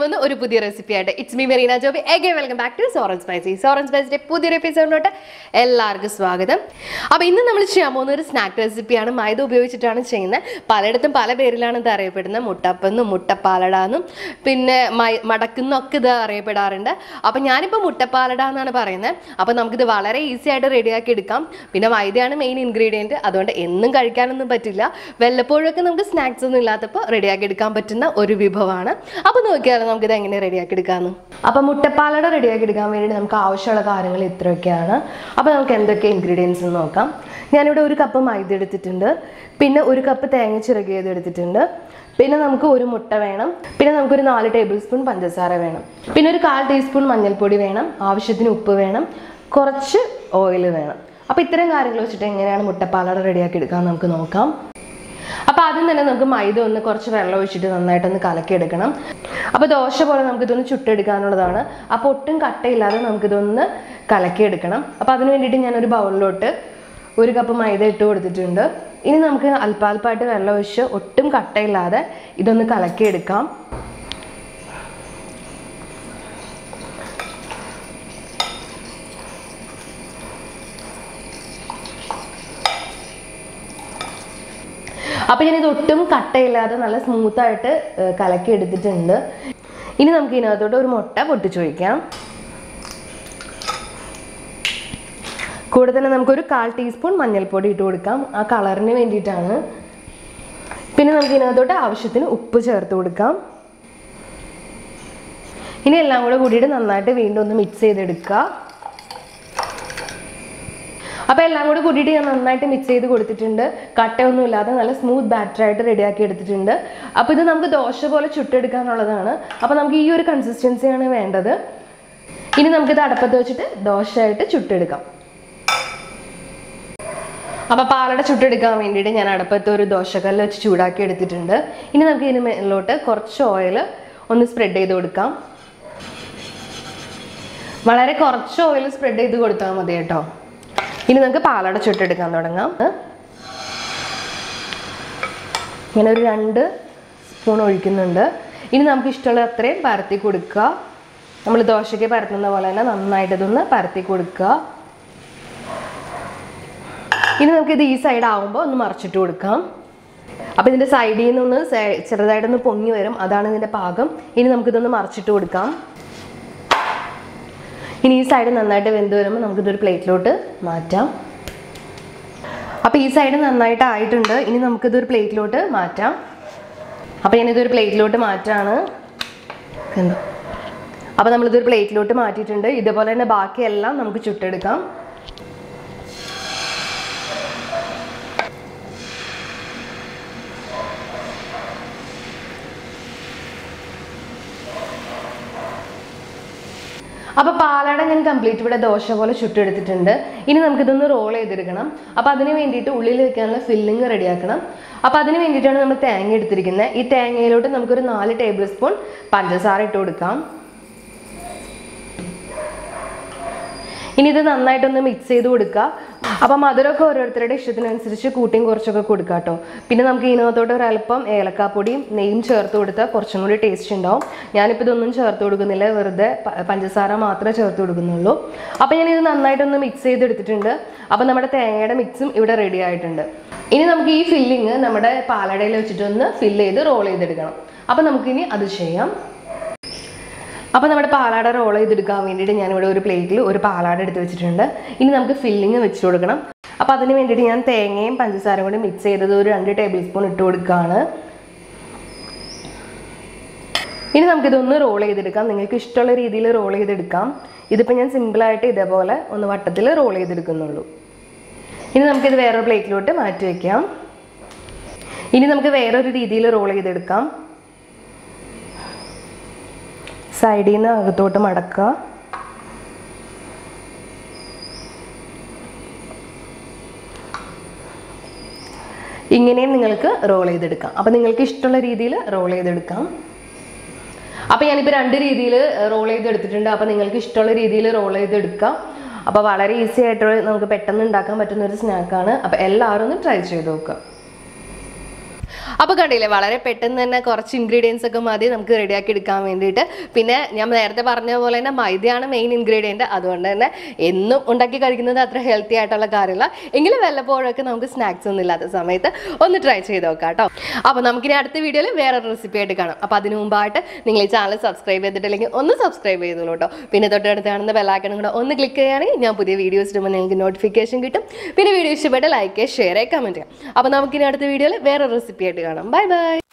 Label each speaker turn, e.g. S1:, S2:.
S1: പോകുന്ന ഒരു പുതിയ റെസിപ്പി ആയിട്ട് it's me Merina Joby again welcome back to സോറൻ സ്പൈസിയുടെ പുതിയൊരു എപ്പിസോഡിലോട്ട് എല്ലാവർക്കും സ്വാഗതം. അപ്പോൾ ഇന്ന് നമ്മൾ ചെയ്യാൻ പോകുന്ന ഒരു സ്നാക്ക് റെസിപ്പിയാണ്. മൈദ ഉപയോഗിച്ചിട്ടാണ് ചെയ്യുന്നത്. പലയിടത്തും പല പേരിലാണ് ഇത് അറിയപ്പെടുന്നത്. മുട്ടപ്പെന്നും മുട്ടപ്പാലട എന്നും പിന്നെ മടക്കുന്നൊക്കെ ഇത് അറിയപ്പെടാറുണ്ട്. അപ്പോൾ ഞാനിപ്പോൾ മുട്ടപ്പാലട എന്നാണ് പറയുന്നത്. അപ്പോൾ നമുക്കിത് വളരെ ഈസി ആയിട്ട് റെഡിയാക്കി എടുക്കാം. പിന്നെ മൈദയാണ് മെയിൻ ഇൻഗ്രീഡിയൻറ്റ്. അതുകൊണ്ട് എന്നും കഴിക്കാനൊന്നും പറ്റില്ല. വല്ലപ്പോഴൊക്കെ നമുക്ക് സ്നാക്സ് ഒന്നും ഇല്ലാത്തപ്പോൾ റെഡിയാക്കി എടുക്കാൻ പറ്റുന്ന ഒരു വിഭവമാണ്. അപ്പോൾ നോക്കിയാൽ നമുക്കിത് എങ്ങനെ റെഡിയാക്കി എടുക്കാമെന്ന്. അപ്പോൾ മുട്ടപ്പാലട റെഡിയാക്കി എടുക്കാൻ വേണ്ടി നമുക്ക് ആവശ്യമുള്ള കാര്യങ്ങൾ ഇത്രയൊക്കെയാണ്. അപ്പോൾ നമുക്ക് എന്തൊക്കെ ഇൻഗ്രീഡിയൻസ് എന്ന് നോക്കാം. ഞാനിവിടെ 1 കപ്പ് മൈദ എടുത്തിട്ടുണ്ട്. പിന്നെ 1 കപ്പ് തേങ്ങ ചിരകിയത് എടുത്തിട്ടുണ്ട്. പിന്നെ നമുക്ക് 1 മുട്ട വേണം. പിന്നെ നമുക്കൊരു 4 ടേബിൾ സ്പൂൺ പഞ്ചസാര വേണം. പിന്നെ ഒരു 1/4 ടീസ്പൂൺ മഞ്ഞൾപ്പൊടി വേണം. ആവശ്യത്തിന് ഉപ്പ് വേണം. കുറച്ച് ഓയിൽ വേണം. അപ്പോൾ ഇത്തരം കാര്യങ്ങൾ വെച്ചിട്ട് എങ്ങനെയാണ് മുട്ടപ്പാലട റെഡിയാക്കി എടുക്കാമെന്ന് നമുക്ക് നോക്കാം. അപ്പോൾ ആദ്യം തന്നെ നമുക്ക് മൈദ ഒന്ന് കുറച്ച് വെള്ളം ഒഴിച്ചിട്ട് നന്നായിട്ടൊന്ന് കലക്കിയെടുക്കണം. അപ്പോൾ ദോശ പോലെ നമുക്കിതൊന്ന് ചുട്ടെടുക്കാനുള്ളതാണ്. അപ്പോൾ ഒട്ടും കട്ടയില്ലാതെ നമുക്കിതൊന്ന് കലക്കിയെടുക്കണം. അപ്പോൾ അതിന് വേണ്ടിയിട്ട് ഞാനൊരു ബൗളിലോട്ട് 1 കപ്പ് മൈദ ഇട്ട് കൊടുത്തിട്ടുണ്ട്. ഇനി നമുക്ക് അല്പാൽപ്പായിട്ട് വെള്ളം ഒഴിച്ച് ഒട്ടും കട്ടയില്ലാതെ ഇതൊന്ന് കലക്കിയെടുക്കാം. അപ്പോൾ ഞാനിത് ഒട്ടും കട്ടയില്ലാതെ നല്ല സ്മൂത്തായിട്ട് കലക്കി എടുത്തിട്ടുണ്ട്. ഇനി നമുക്ക് ഇതിനകത്തോട്ട് 1 മുട്ട പൊട്ടിച്ച് ഒഴിക്കാം. കൂടെ തന്നെ നമുക്കൊരു 1/4 ടീസ്പൂൺ മഞ്ഞൾപ്പൊടി ഇട്ട് കൊടുക്കാം. ആ കളറിന് വേണ്ടിയിട്ടാണ്. പിന്നെ നമുക്ക് ഇതിനകത്തോട്ട് ആവശ്യത്തിന് ഉപ്പ് ചേർത്ത് കൊടുക്കാം. ഇനി എല്ലാം കൂടെ കൂടിയിട്ട് നന്നായിട്ട് വീണ്ടും ഒന്ന് മിക്സ് ചെയ്തെടുക്കുക. അപ്പോൾ എല്ലാം കൂടി കൂട്ടിയിട്ട് ഞാൻ നന്നായിട്ട് മിക്സ് ചെയ്ത് കൊടുത്തിട്ടുണ്ട്. കട്ടയൊന്നും ഇല്ലാതെ നല്ല സ്മൂത്ത് ബാറ്ററായിട്ട് റെഡിയാക്കി എടുത്തിട്ടുണ്ട്. അപ്പോൾ ഇത് നമുക്ക് ദോശ പോലെ ചുട്ടെടുക്കാനുള്ളതാണ്. അപ്പോൾ നമുക്ക് ഈ ഒരു കൺസിസ്റ്റൻസിയാണ് വേണ്ടത്. ഇനി നമുക്കിത് അടുപ്പത്ത് വെച്ചിട്ട് ദോശയായിട്ട് ചുട്ടെടുക്കാം. അപ്പോൾ പാലട ചുട്ടെടുക്കാൻ വേണ്ടിയിട്ട് ഞാൻ അടുപ്പത്ത് ഒരു ദോശക്കല്ല് വെച്ച് ചൂടാക്കി എടുത്തിട്ടുണ്ട്. ഇനി നമുക്ക് ഇതിന് മേലോട്ട് കുറച്ച് ഓയിൽ ഒന്ന് സ്പ്രെഡ് ചെയ്ത് കൊടുക്കാം. വളരെ കുറച്ച് ഓയിൽ സ്പ്രെഡ് ചെയ്ത് കൊടുത്താൽ മതി കേട്ടോ. ഇനി നമുക്ക് പാലട ചുട്ടെടുക്കാൻ തുടങ്ങാം. ഇങ്ങനെ ഒരു 2 സ്പൂൺ ഒഴിക്കുന്നുണ്ട്. ഇനി നമുക്ക് ഇഷ്ടമുള്ള അത്രയും പരത്തി കൊടുക്കുക. നമ്മൾ ദോശയ്ക്ക് പരത്തുന്ന പോലെ തന്നെ നന്നായിട്ട് ഇതൊന്ന് പരത്തി കൊടുക്കുക. ഇനി നമുക്കിത് ഈ സൈഡ് ആകുമ്പോൾ ഒന്ന് മറിച്ചിട്ട് കൊടുക്കാം. അപ്പോൾ ഇതിൻ്റെ സൈഡിൽ നിന്നൊന്ന് ചെറുതായിട്ടൊന്ന് പൊങ്ങി വരും. അതാണ് ഇതിൻ്റെ പാകം. ഇനി നമുക്കിതൊന്ന് മറിച്ചിട്ട് കൊടുക്കാം. ഇനി ഈ സൈഡ് നന്നായിട്ട് വെന്ത് വരുമ്പോൾ നമുക്കിതൊരു പ്ലേറ്റിലോട്ട് മാറ്റാം. അപ്പോൾ ഈ സൈഡ് നന്നായിട്ട് ആയിട്ടുണ്ട്. ഇനി നമുക്കിതൊരു പ്ലേറ്റിലോട്ട് മാറ്റാം. അപ്പോൾ ഞാനിതൊരു പ്ലേറ്റിലോട്ട് മാറ്റാണ്. അപ്പോൾ നമ്മളിതൊരു പ്ലേറ്റിലോട്ട് മാറ്റിയിട്ടുണ്ട്. ഇതുപോലെ തന്നെ ബാക്കിയെല്ലാം നമുക്ക് ചുട്ടെടുക്കാം. അപ്പോൾ പാലട ഞാൻ കംപ്ലീറ്റ് ഇവിടെ ദോശ പോലെ ചുട്ടെടുത്തിട്ടുണ്ട്. ഇനി നമുക്കിതൊന്ന് റോൾ ചെയ്തെടുക്കണം. അപ്പോൾ അതിന് വേണ്ടിയിട്ട് ഉള്ളിൽ വെക്കാനുള്ള ഫില്ലിങ് റെഡിയാക്കണം. അപ്പോൾ അതിന് വേണ്ടിയിട്ടാണ് നമ്മൾ തേങ്ങ എടുത്തിരിക്കുന്നത്. ഈ തേങ്ങയിലോട്ട് നമുക്കൊരു 4 ടേബിൾ സ്പൂൺ പഞ്ചസാര ഇട്ട് കൊടുക്കാം. ഇനി ഇത് നന്നായിട്ടൊന്ന് മിക്സ് ചെയ്ത് കൊടുക്കുക. അപ്പോൾ മധുരമൊക്കെ ഓരോരുത്തരുടെ ഇഷ്ടത്തിനനുസരിച്ച് കൂട്ടിയും കുറച്ചൊക്കെ കൊടുക്കുക കേട്ടോ. പിന്നെ നമുക്ക് ഇതിനകത്തോട്ട് ഒരല്പം ഏലക്കാപ്പൊടിയും നെയ്യും ചേർത്ത് കൊടുത്താൽ കുറച്ചും കൂടി ടേസ്റ്റ് ഉണ്ടാവും. ഞാനിപ്പോൾ ഇതൊന്നും ചേർത്ത് കൊടുക്കുന്നില്ല. വെറുതെ പഞ്ചസാര മാത്രമേ ചേർത്ത് കൊടുക്കുന്നുള്ളൂ. അപ്പോൾ ഞാനിത് നന്നായിട്ടൊന്ന് മിക്സ് ചെയ്തെടുത്തിട്ടുണ്ട്. അപ്പോൾ നമ്മുടെ തേങ്ങയുടെ മിക്സും ഇവിടെ റെഡി ആയിട്ടുണ്ട്. ഇനി നമുക്ക് ഈ ഫില്ലിങ് നമ്മുടെ പാലടയിൽ വെച്ചിട്ടൊന്ന് ഫില്ല് ചെയ്ത് റോൾ ചെയ്തെടുക്കണം. അപ്പോൾ നമുക്കിനി അത് ചെയ്യാം. അപ്പോൾ നമ്മുടെ പാലാട റോൾ ചെയ്തെടുക്കാൻ വേണ്ടിയിട്ട് ഞാനിവിടെ ഒരു പ്ലേറ്റിൽ ഒരു പാലാട എടുത്ത് വെച്ചിട്ടുണ്ട്. ഇനി നമുക്ക് ഫില്ലിങ് വെച്ച് കൊടുക്കണം. അപ്പോൾ അതിന് വേണ്ടിയിട്ട് ഞാൻ തേങ്ങയും പഞ്ചസാരയും കൂടി മിക്സ് ചെയ്തത് ഒരു 2 ടേബിൾ സ്പൂൺ ഇട്ട് കൊടുക്കുകയാണ്. ഇനി നമുക്കിതൊന്ന് റോൾ ചെയ്തെടുക്കാം. നിങ്ങൾക്ക് ഇഷ്ടമുള്ള രീതിയിൽ റോൾ ചെയ്തെടുക്കാം. ഇതിപ്പോൾ ഞാൻ സിമ്പിളായിട്ട് ഇതേപോലെ ഒന്ന് വട്ടത്തിൽ റോൾ ചെയ്തെടുക്കുന്നുള്ളൂ. ഇനി നമുക്കിത് വേറൊരു പ്ലേറ്റിലോട്ട് മാറ്റി വയ്ക്കാം. ഇനി നമുക്ക് വേറൊരു രീതിയിൽ റോൾ ചെയ്തെടുക്കാം. സൈഡിൽ നിന്ന് അകത്തോട്ട് മടക്കുക. ഇങ്ങനെയും നിങ്ങൾക്ക് റോൾ ചെയ്തെടുക്കാം. അപ്പോൾ നിങ്ങൾക്ക് ഇഷ്ടമുള്ള രീതിയിൽ റോൾ ചെയ്തെടുക്കാം. അപ്പോൾ ഞാനിപ്പോൾ 2 രീതിയിൽ റോൾ ചെയ്തെടുത്തിട്ടുണ്ട്. അപ്പോൾ നിങ്ങൾക്ക് ഇഷ്ടമുള്ള രീതിയിൽ റോൾ ചെയ്തെടുക്കാം. അപ്പോൾ വളരെ ഈസി ആയിട്ട് നമുക്ക് പെട്ടെന്ന് ഉണ്ടാക്കാൻ പറ്റുന്ന ഒരു സ്നാക്കാണ്. അപ്പോൾ എല്ലാവരും ഒന്ന് ട്രൈ ചെയ്ത് നോക്കുക. അപ്പോൾ കണ്ടില്ലേ വളരെ പെട്ടെന്ന് തന്നെ കുറച്ച് ഇൻഗ്രീഡിയൻസ് ഒക്കെ മതി നമുക്ക് റെഡിയാക്കി എടുക്കാൻ വേണ്ടിയിട്ട്. പിന്നെ ഞാൻ നേരത്തെ പറഞ്ഞ പോലെ തന്നെ മൈദയാണ് മെയിൻ ഇൻഗ്രീഡിയൻറ്റ്. അതുകൊണ്ട് തന്നെ എന്നും ഉണ്ടാക്കി കഴിക്കുന്നത് അത്ര ഹെൽത്തി ആയിട്ടുള്ള കാര്യമില്ല. എങ്കിലും വല്ലപ്പോഴൊക്കെ നമുക്ക് സ്നാക്സ് ഒന്നും ഇല്ലാത്ത സമയത്ത് ഒന്ന് ട്രൈ ചെയ്ത് നോക്കാം കേട്ടോ. അപ്പോൾ നമുക്കിനി അടുത്ത വീഡിയോയിൽ വേറൊരു റെസിപ്പി ആയിട്ട് കാണാം. അപ്പോൾ അതിന് മുമ്പായിട്ട് നിങ്ങൾ ഈ ചാനൽ സബ്സ്ക്രൈബ് ചെയ്തിട്ടില്ലെങ്കിൽ ഒന്ന് സബ്സ്ക്രൈബ് ചെയ്തോളൂ കേട്ടോ. പിന്നെ തൊട്ടടുത്ത് കാണുന്ന ബെല്ലൈക്കൺ കൂടെ ഒന്ന് ക്ലിക്ക് ചെയ്യുകയാണെങ്കിൽ ഞാൻ പുതിയ വീഡിയോസ് ഇടുമ്പോൾ നിങ്ങൾക്ക് നോട്ടിഫിക്കേഷൻ കിട്ടും. പിന്നെ വീഡിയോ ഇഷ്ടപ്പെട്ട ലൈക്ക് ചെയ്യുക, ഷെയർ ചെയ്യുക, കമൻറ്റ് ചെയ്യുക. അപ്പോൾ നമുക്കിനി അടുത്ത വീഡിയോയിൽ വേറെ റെസിപ്പി ആയിട്ട് കാണാം. Bye bye.